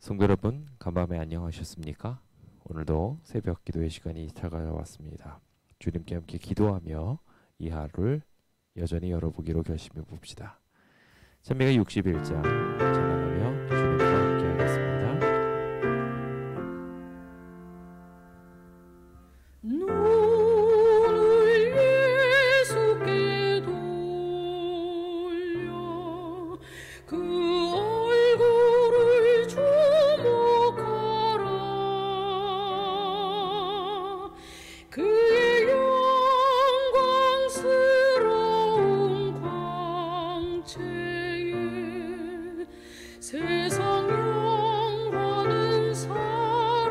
성도 여러분, 간밤에 안녕하셨습니까? 오늘도 새벽 기도의 시간이 다가왔습니다. 주님께 함께 기도하며 이 하루를 여전히 열어보기로 결심해 봅시다. 찬미가 61장 찬양하며 주님과 함께 하겠습니다. 눈을 예수께 돌려 그 얼굴을 주목하라. 그의 영광스러운 광채에 세상 영화는 사라지네.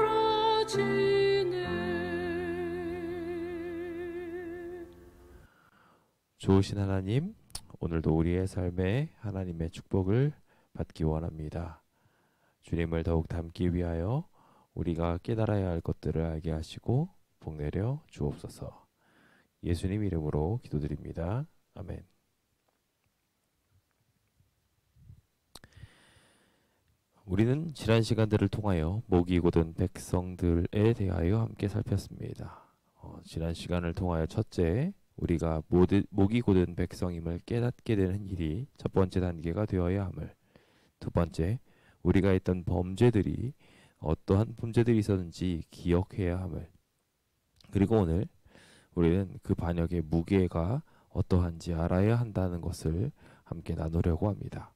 좋으신 하나님, 오늘도 우리의 삶에 하나님의 축복을 받기 원합니다. 주님을 더욱 닮기 위하여 우리가 깨달아야 할 것들을 알게 하시고 복 내려 주옵소서. 예수님 이름으로 기도드립니다. 아멘. 우리는 지난 시간들을 통하여 목이 곧은 백성들에 대하여 함께 살폈습니다. 지난 시간을 통하여 첫째, 우리가 목이 곧은 백성임을 깨닫게 되는 일이 첫 번째 단계가 되어야 함을, 두 번째, 우리가 했던 범죄들이 어떠한 범죄들이 있었는지 기억해야 함을, 그리고 오늘 우리는 그 반역의 무게가 어떠한지 알아야 한다는 것을 함께 나누려고 합니다.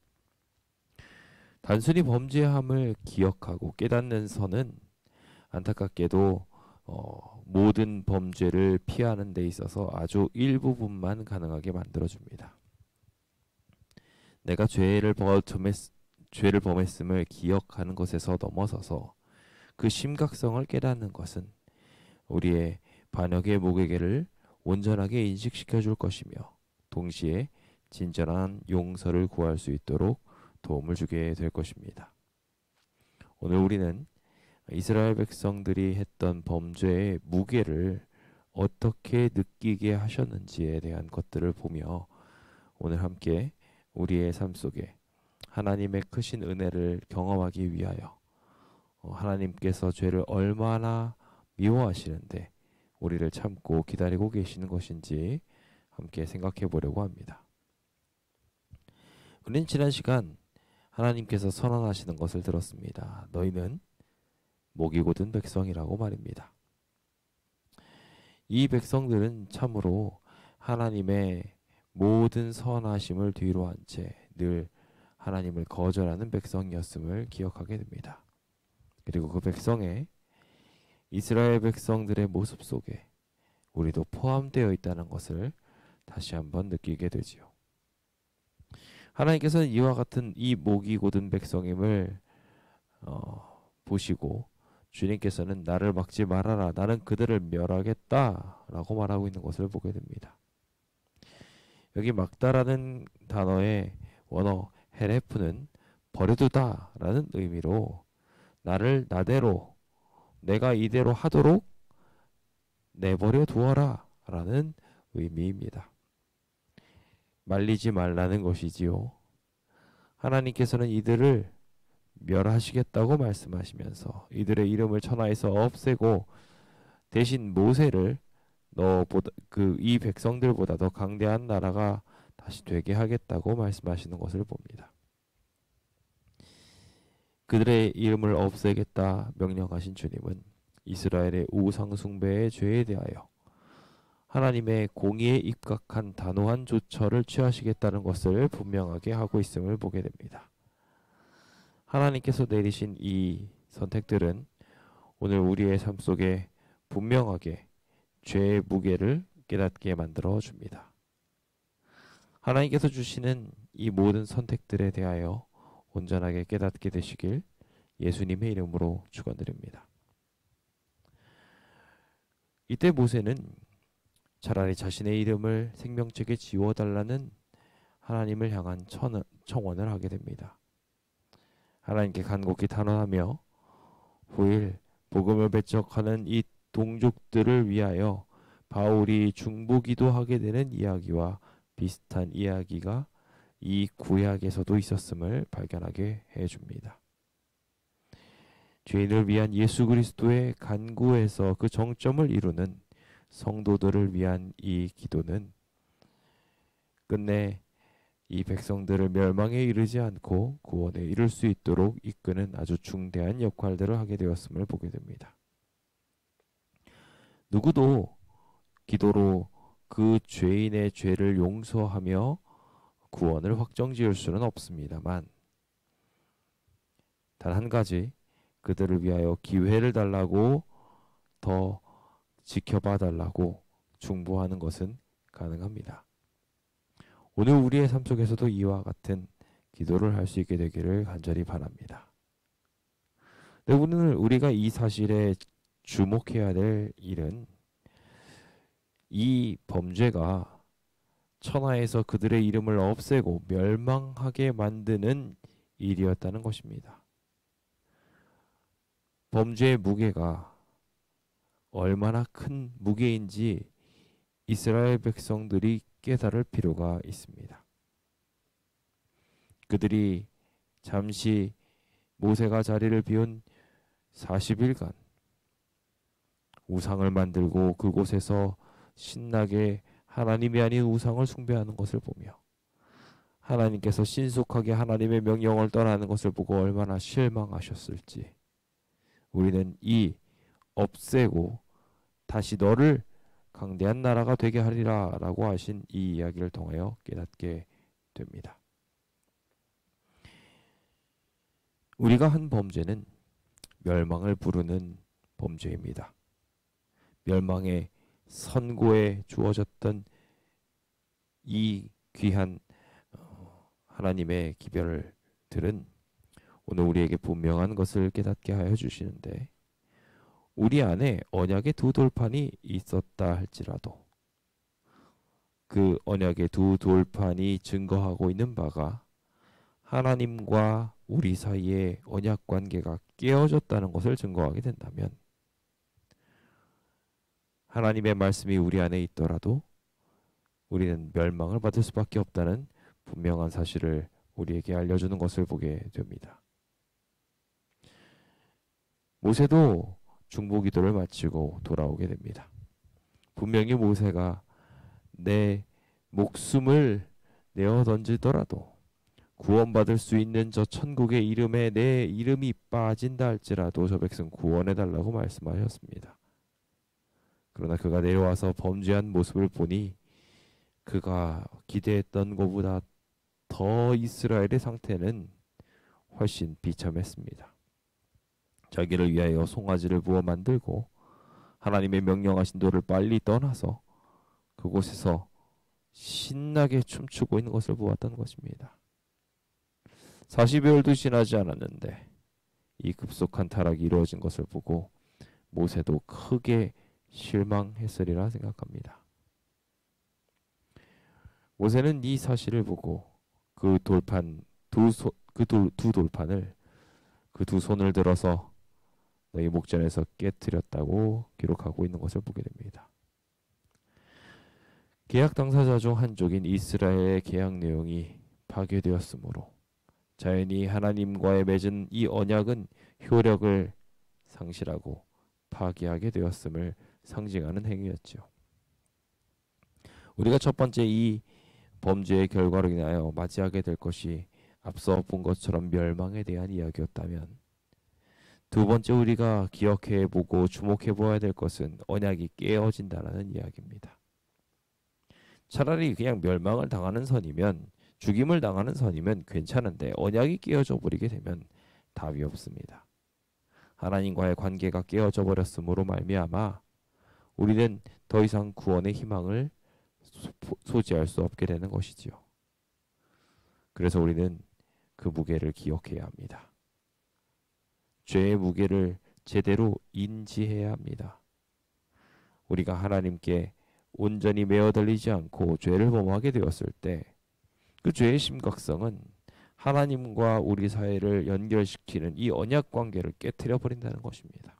단순히 범죄함을 기억하고 깨닫는 선은 안타깝게도 모든 범죄를 피하는 데 있어서 아주 일부분만 가능하게 만들어줍니다. 내가 죄를 범했음을 기억하는 것에서 넘어서서 그 심각성을 깨닫는 것은 우리의 반역의 무게를 온전하게 인식시켜 줄 것이며 동시에 진정한 용서를 구할 수 있도록 도움을 주게 될 것입니다. 오늘 우리는 이스라엘 백성들이 했던 범죄의 무게를 어떻게 느끼게 하셨는지에 대한 것들을 보며 오늘 함께 우리의 삶 속에 하나님의 크신 은혜를 경험하기 위하여 하나님께서 죄를 얼마나 미워하시는데 우리를 참고 기다리고 계시는 것인지 함께 생각해 보려고 합니다. 우리는 지난 시간 하나님께서 선언하시는 것을 들었습니다. 너희는 목이 곧은 백성이라고 말입니다. 이 백성들은 참으로 하나님의 모든 선하심을 뒤로 한 채 늘 하나님을 거절하는 백성이었음을 기억하게 됩니다. 그리고 그 백성의 이스라엘 백성들의 모습 속에 우리도 포함되어 있다는 것을 다시 한번 느끼게 되지요. 하나님께서는 이와 같은 이 목이 곧은 백성임을 보시고 주님께서는 나를 막지 말아라, 나는 그들을 멸하겠다 라고 말하고 있는 것을 보게 됩니다. 여기 막다라는 단어의 원어 헤레프는 버려두다 라는 의미로 나를 나대로, 내가 이대로 하도록 내버려 두어라 라는 의미입니다. 말리지 말라는 것이지요. 하나님께서는 이들을 멸하시겠다고 말씀하시면서 이들의 이름을 천하에서 없애고 대신 모세를 이 백성들보다 더 강대한 나라가 다시 되게 하겠다고 말씀하시는 것을 봅니다. 그들의 이름을 없애겠다 명령하신 주님은 이스라엘의 우상 숭배의 죄에 대하여 하나님의 공의에 입각한 단호한 조처를 취하시겠다는 것을 분명하게 하고 있음을 보게 됩니다. 하나님께서 내리신 이 선택들은 오늘 우리의 삶 속에 분명하게 죄의 무게를 깨닫게 만들어 줍니다. 하나님께서 주시는 이 모든 선택들에 대하여 온전하게 깨닫게 되시길 예수님의 이름으로 축원드립니다. 이때 모세는 차라리 자신의 이름을 생명책에 지워달라는 하나님을 향한 청원을 하게 됩니다. 하나님께 간곡히 탄원하며 후일 복음을 배척하는 이 동족들을 위하여 바울이 중보기도 하게 되는 이야기와 비슷한 이야기가 이 구약에서도 있었음을 발견하게 해줍니다. 죄인을 위한 예수 그리스도의 간구에서 그 정점을 이루는 성도들을 위한 이 기도는 끝내 이 백성들을 멸망에 이르지 않고 구원에 이를 수 있도록 이끄는 아주 중대한 역할들을 하게 되었음을 보게 됩니다. 누구도 기도로 그 죄인의 죄를 용서하며 구원을 확정지을 수는 없습니다만 단 한 가지 그들을 위하여 기회를 달라고 더 지켜봐 달라고 중보하는 것은 가능합니다. 오늘 우리의 삶 속에서도 이와 같은 기도를 할 수 있게 되기를 간절히 바랍니다. 네, 오늘 우리가 이 사실에 주목해야 될 일은 이 범죄가 천하에서 그들의 이름을 없애고 멸망하게 만드는 일이었다는 것입니다. 범죄의 무게가 얼마나 큰 무게인지 이스라엘 백성들이 깨달을 필요가 있습니다. 그들이 잠시 모세가 자리를 비운 40일간 우상을 만들고 그곳에서 신나게 하나님이 아닌 우상을 숭배하는 것을 보며 하나님께서 신속하게 하나님의 명령을 떠나는 것을 보고 얼마나 실망하셨을지 우리는 이 없애고 다시 너를 강대한 나라가 되게 하리라 라고 하신 이 이야기를 통하여 깨닫게 됩니다. 우리가 한 범죄는 멸망을 부르는 범죄입니다. 멸망의 선고에 주어졌던 이 귀한 하나님의 기별들은 오늘 우리에게 분명한 것을 깨닫게 하여 주시는데 우리 안에 언약의 두 돌판이 있었다 할지라도 그 언약의 두 돌판이 증거하고 있는 바가 하나님과 우리 사이의 언약 관계가 깨어졌다는 것을 증거하게 된다면 하나님의 말씀이 우리 안에 있더라도 우리는 멸망을 받을 수밖에 없다는 분명한 사실을 우리에게 알려주는 것을 보게 됩니다. 모세도 중보기도를 마치고 돌아오게 됩니다. 분명히 모세가 내 목숨을 내어 던지더라도 구원받을 수 있는 저 천국의 이름에 내 이름이 빠진다 할지라도 저 백성 구원해달라고 말씀하셨습니다. 그러나 그가 내려와서 범죄한 모습을 보니 그가 기대했던 것보다 더 이스라엘의 상태는 훨씬 비참했습니다. 자기를 위하여 송아지를 부어 만들고 하나님의 명령하신 도를 빨리 떠나서 그곳에서 신나게 춤추고 있는 것을 보았던 것입니다. 40여일도 지나지 않았는데 이 급속한 타락이 이루어진 것을 보고 모세도 크게 실망했으리라 생각합니다. 모세는 이 사실을 보고 그 돌판 두 돌판을 그 두 손을 들어서 너희 목전에서 깨뜨렸다고 기록하고 있는 것을 보게 됩니다. 계약 당사자 중 한족인 이스라엘의 계약 내용이 파괴되었으므로 자연히 하나님과의 맺은 이 언약은 효력을 상실하고 파괴하게 되었음을 상징하는 행위였죠. 우리가 첫 번째 이 범죄의 결과로 인하여 맞이하게 될 것이 앞서 본 것처럼 멸망에 대한 이야기였다면 두 번째 우리가 기억해 보고 주목해 보아야 될 것은 언약이 깨어진다라는 이야기입니다. 차라리 그냥 멸망을 당하는 선이면 죽임을 당하는 선이면 괜찮은데 언약이 깨어져 버리게 되면 답이 없습니다. 하나님과의 관계가 깨어져 버렸으므로 말미암아 우리는 더 이상 구원의 희망을 소지할 수 없게 되는 것이지요. 그래서 우리는 그 무게를 기억해야 합니다. 죄의 무게를 제대로 인지해야 합니다. 우리가 하나님께 온전히 매어들리지 않고 죄를 범하게 되었을 때 그 죄의 심각성은 하나님과 우리 사이를 연결시키는 이 언약 관계를 깨트려 버린다는 것입니다.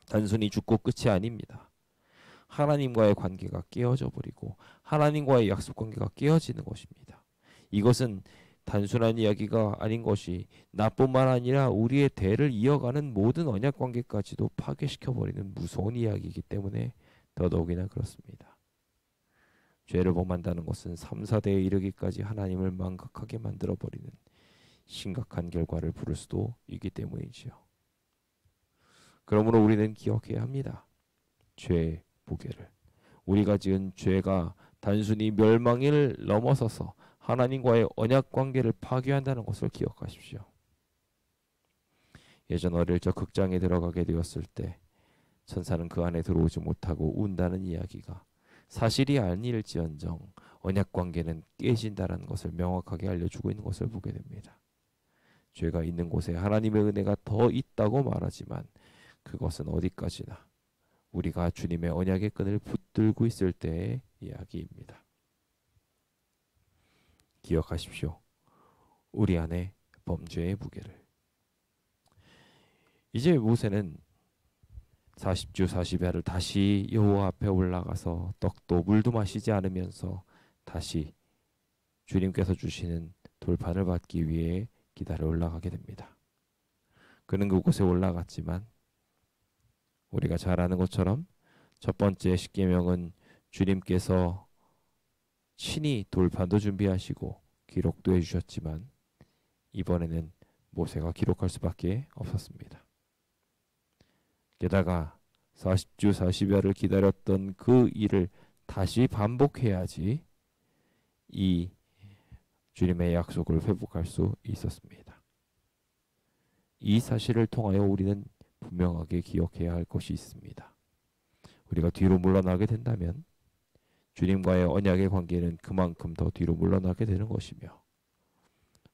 단순히 죽고 끝이 아닙니다. 하나님과의 관계가 깨어져 버리고 하나님과의 약속 관계가 깨어지는 것입니다. 이것은 단순한 이야기가 아닌 것이 나뿐만 아니라 우리의 대를 이어가는 모든 언약 관계까지도 파괴시켜버리는 무서운 이야기이기 때문에 더더욱이나 그렇습니다. 죄를 범한다는 것은 3, 4대에 이르기까지 하나님을 망각하게 만들어버리는 심각한 결과를 부를 수도 있기 때문이지요. 그러므로 우리는 기억해야 합니다. 죄의 무게를. 우리가 지은 죄가 단순히 멸망을 넘어서서 하나님과의 언약 관계를 파괴한다는 것을 기억하십시오. 예전 어릴 적 극장에 들어가게 되었을 때 천사는 그 안에 들어오지 못하고 운다는 이야기가 사실이 아닐지언정 언약 관계는 깨진다는 것을 명확하게 알려주고 있는 것을 보게 됩니다. 죄가 있는 곳에 하나님의 은혜가 더 있다고 말하지만 그것은 어디까지나 우리가 주님의 언약의 끈을 붙들고 있을 때의 이야기입니다. 기억하십시오. 우리 안에 범죄의 무게를. 이제 모세는 40주 40야를 다시 여호와 앞에 올라가서 떡도 물도 마시지 않으면서 다시 주님께서 주시는 돌판을 받기 위해 기다려 올라가게 됩니다. 그는 그곳에 올라갔지만 우리가 잘 아는 것처럼 첫 번째 십계명은 주님께서 친히 돌판도 준비하시고 기록도 해주셨지만 이번에는 모세가 기록할 수밖에 없었습니다. 게다가 40주 40야를 기다렸던 그 일을 다시 반복해야지 이 주님의 약속을 회복할 수 있었습니다. 이 사실을 통하여 우리는 분명하게 기억해야 할 것이 있습니다. 우리가 뒤로 물러나게 된다면 주님과의 언약의 관계는 그만큼 더 뒤로 물러나게 되는 것이며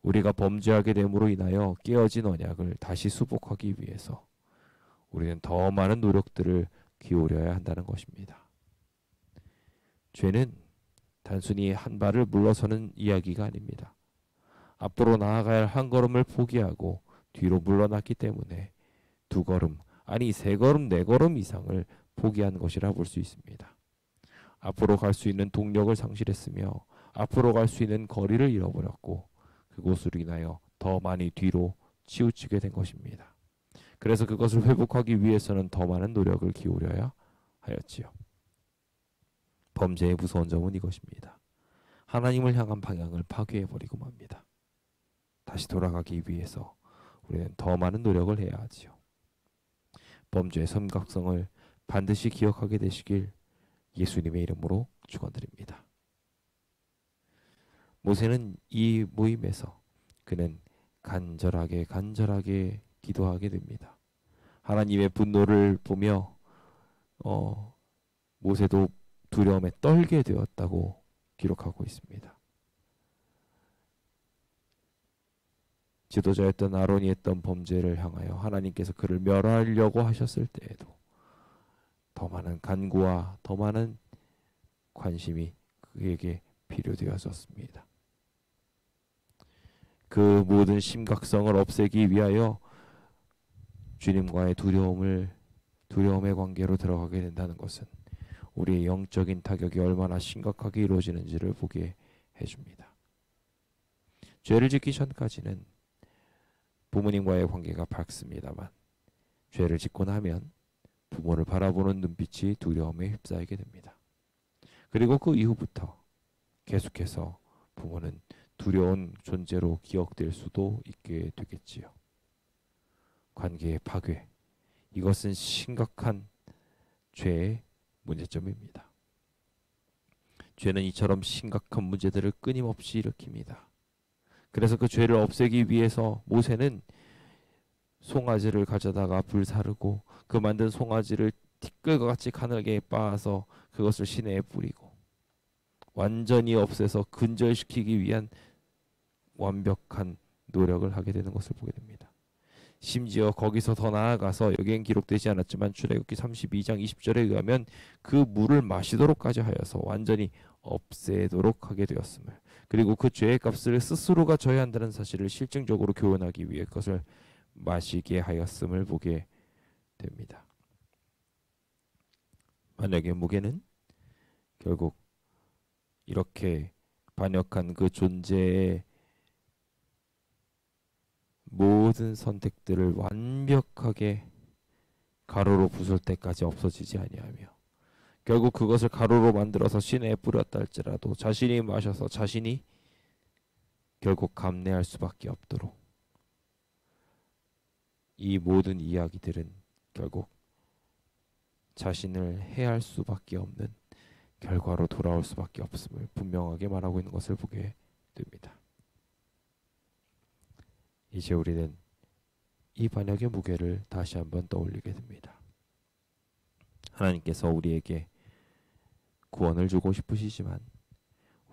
우리가 범죄하게 됨으로 인하여 깨어진 언약을 다시 수복하기 위해서 우리는 더 많은 노력들을 기울여야 한다는 것입니다. 죄는 단순히 한 발을 물러서는 이야기가 아닙니다. 앞으로 나아가야 할 한 걸음을 포기하고 뒤로 물러났기 때문에 두 걸음, 아니 세 걸음, 네 걸음 이상을 포기한 것이라 볼 수 있습니다. 앞으로 갈 수 있는 동력을 상실했으며 앞으로 갈 수 있는 거리를 잃어버렸고 그곳으로 인하여 더 많이 뒤로 치우치게 된 것입니다. 그래서 그것을 회복하기 위해서는 더 많은 노력을 기울여야 하였지요. 범죄의 무서운 점은 이것입니다. 하나님을 향한 방향을 파괴해버리고 맙니다. 다시 돌아가기 위해서 우리는 더 많은 노력을 해야 하지요. 범죄의 심각성을 반드시 기억하게 되시길 예수님의 이름으로 축원드립니다. 모세는 이 모임에서 그는 간절하게 기도하게 됩니다. 하나님의 분노를 보며 모세도 두려움에 떨게 되었다고 기록하고 있습니다. 지도자였던 아론이 했던 범죄를 향하여 하나님께서 그를 멸하려고 하셨을 때에도 더 많은 간구와 더 많은 관심이 그에게 필요되어졌습니다. 그 모든 심각성을 없애기 위하여 주님과의 두려움의 관계로 들어가게 된다는 것은 우리의 영적인 타격이 얼마나 심각하게 이루어지는지를 보게 해줍니다. 죄를 짓기 전까지는 부모님과의 관계가 밝습니다만 죄를 짓고 나면 부모를 바라보는 눈빛이 두려움에 휩싸이게 됩니다. 그리고 그 이후부터 계속해서 부모는 두려운 존재로 기억될 수도 있게 되겠지요. 관계의 파괴, 이것은 심각한 죄의 문제점입니다. 죄는 이처럼 심각한 문제들을 끊임없이 일으킵니다. 그래서 그 죄를 없애기 위해서 모세는 송아지를 가져다가 불사르고 그 만든 송아지를 티끌과 같이 가늘게 빻아서 그것을 시내에 뿌리고 완전히 없애서 근절시키기 위한 완벽한 노력을 하게 되는 것을 보게 됩니다. 심지어 거기서 더 나아가서 여기엔 기록되지 않았지만 출애굽기 32장 20절에 의하면 그 물을 마시도록까지 하여서 완전히 없애도록 하게 되었음을, 그리고 그 죄의 값을 스스로가 져야 한다는 사실을 실증적으로 교훈하기 위해 그것을 마시게 하였음을 보게 됩니다. 만약에 무게는 결국 이렇게 반역한 그 존재의 모든 선택들을 완벽하게 가루로 부술 때까지 없어지지 아니하며 결국 그것을 가루로 만들어서 시내에 뿌렸다 할지라도 자신이 마셔서 자신이 결국 감내할 수밖에 없도록 이 모든 이야기들은 결국 자신을 해할 수밖에 없는 결과로 돌아올 수밖에 없음을 분명하게 말하고 있는 것을 보게 됩니다. 이제 우리는 이 반역의 무게를 다시 한번 떠올리게 됩니다. 하나님께서 우리에게 구원을 주고 싶으시지만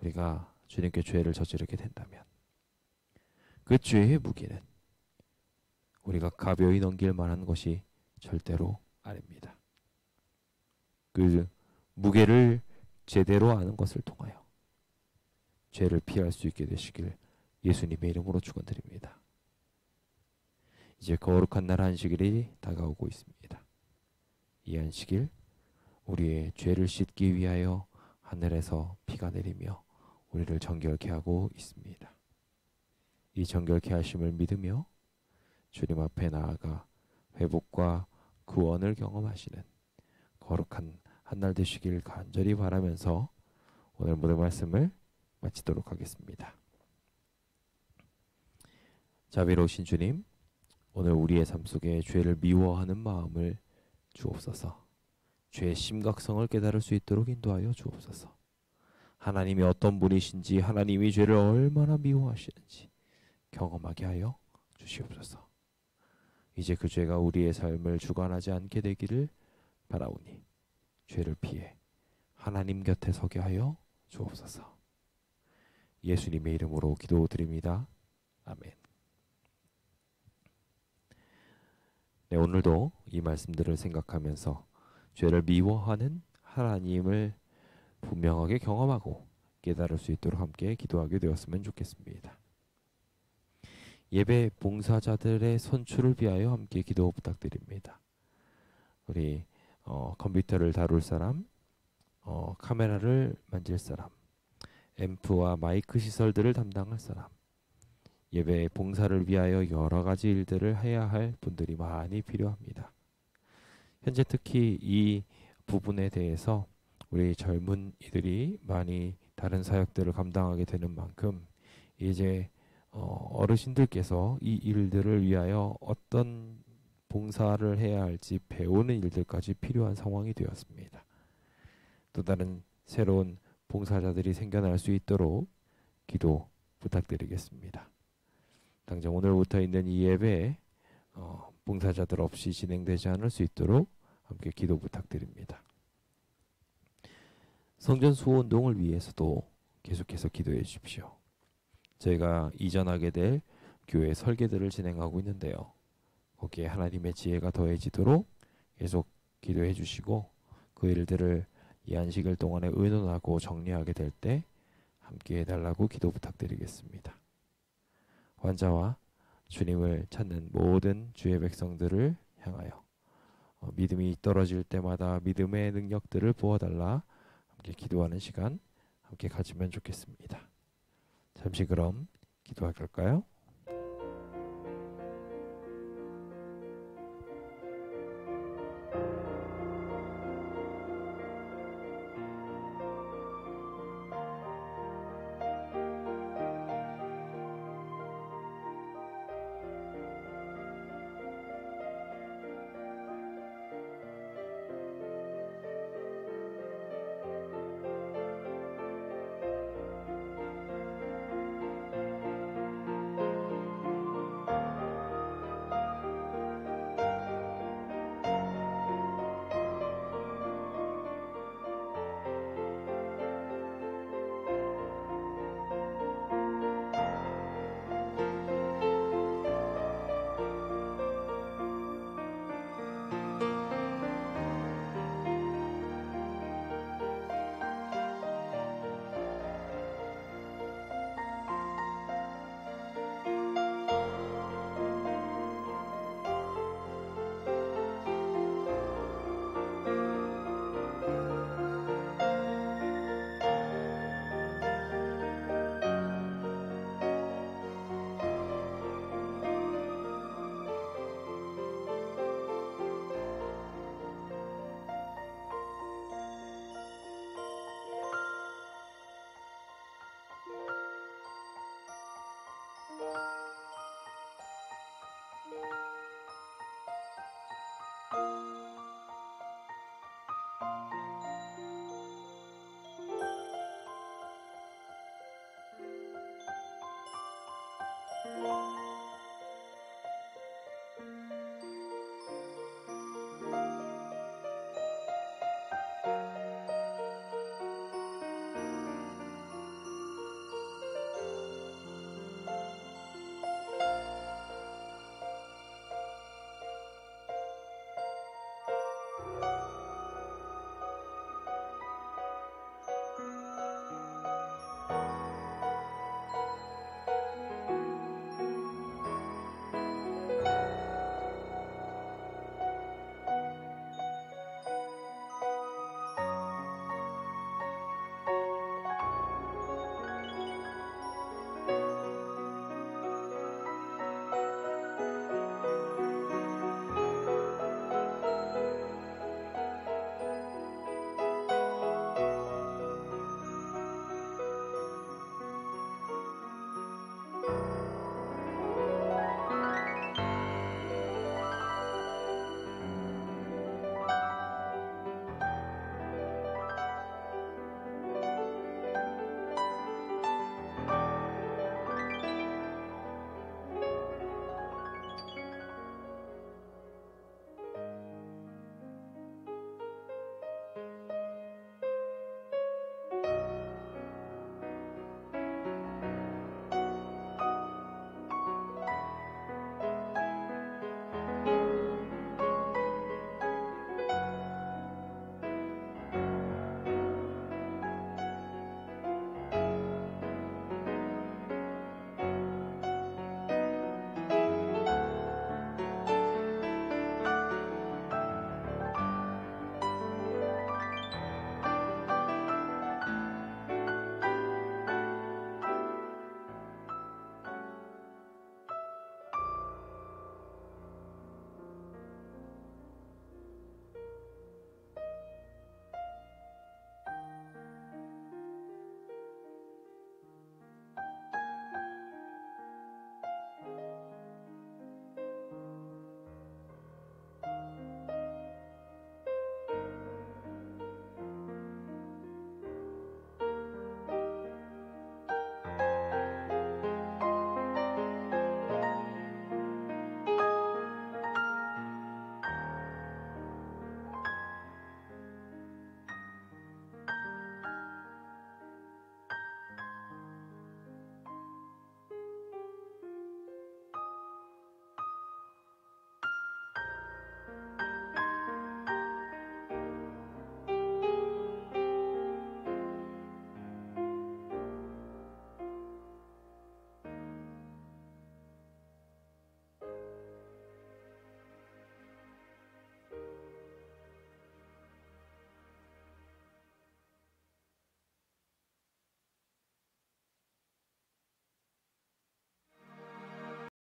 우리가 주님께 죄를 저지르게 된다면 그 죄의 무게는 우리가 가벼이 넘길 만한 것이 절대로 아닙니다. 그 무게를 제대로 아는 것을 통하여 죄를 피할 수 있게 되시길 예수님의 이름으로 축원드립니다. 이제 거룩한 날 안식일이 다가오고 있습니다. 이 안식일 우리의 죄를 씻기 위하여 하늘에서 비가 내리며 우리를 정결케 하고 있습니다. 이 정결케 하심을 믿으며 주님 앞에 나아가 회복과 구원을 경험하시는 거룩한 한 날 되시길 간절히 바라면서 오늘 모든 말씀을 마치도록 하겠습니다. 자비로우신 주님, 오늘 우리의 삶 속에 죄를 미워하는 마음을 주옵소서. 죄의 심각성을 깨달을 수 있도록 인도하여 주옵소서. 하나님이 어떤 분이신지, 하나님이 죄를 얼마나 미워하시는지 경험하게 하여 주시옵소서. 이제 그 죄가 우리의 삶을 주관하지 않게 되기를 바라오니 죄를 피해 하나님 곁에 서게 하여 주옵소서. 예수님의 이름으로 기도드립니다. 아멘. 네, 오늘도 이 말씀들을 생각하면서 죄를 미워하는 하나님을 분명하게 경험하고 깨달을 수 있도록 함께 기도하게 되었으면 좋겠습니다. 예배 봉사자들의 선출을 위하여 함께 기도 부탁드립니다. 우리 컴퓨터를 다룰 사람, 카메라를 만질 사람, 앰프와 마이크 시설들을 담당할 사람, 예배 봉사를 위하여 여러 가지 일들을 해야 할 분들이 많이 필요합니다. 현재 특히 이 부분에 대해서 우리 젊은 이들이 많이 다른 사역들을 감당하게 되는 만큼 이제 어르신들께서 이 일들을 위하여 어떤 봉사를 해야 할지 배우는 일들까지 필요한 상황이 되었습니다. 또 다른 새로운 봉사자들이 생겨날 수 있도록 기도 부탁드리겠습니다. 당장 오늘부터 있는 이 예배에 봉사자들 없이 진행되지 않을 수 있도록 함께 기도 부탁드립니다. 성전 수호 운동을 위해서도 계속해서 기도해 주십시오. 저희가 이전하게 될 교회 설계들을 진행하고 있는데요. 거기에 하나님의 지혜가 더해지도록 계속 기도해 주시고 그 일들을 이 안식일 동안에 의논하고 정리하게 될 때 함께 해달라고 기도 부탁드리겠습니다. 환자와 주님을 찾는 모든 주의 백성들을 향하여 믿음이 떨어질 때마다 믿음의 능력들을 부어달라 함께 기도하는 시간 함께 가지면 좋겠습니다. 잠시 그럼 기도할까요?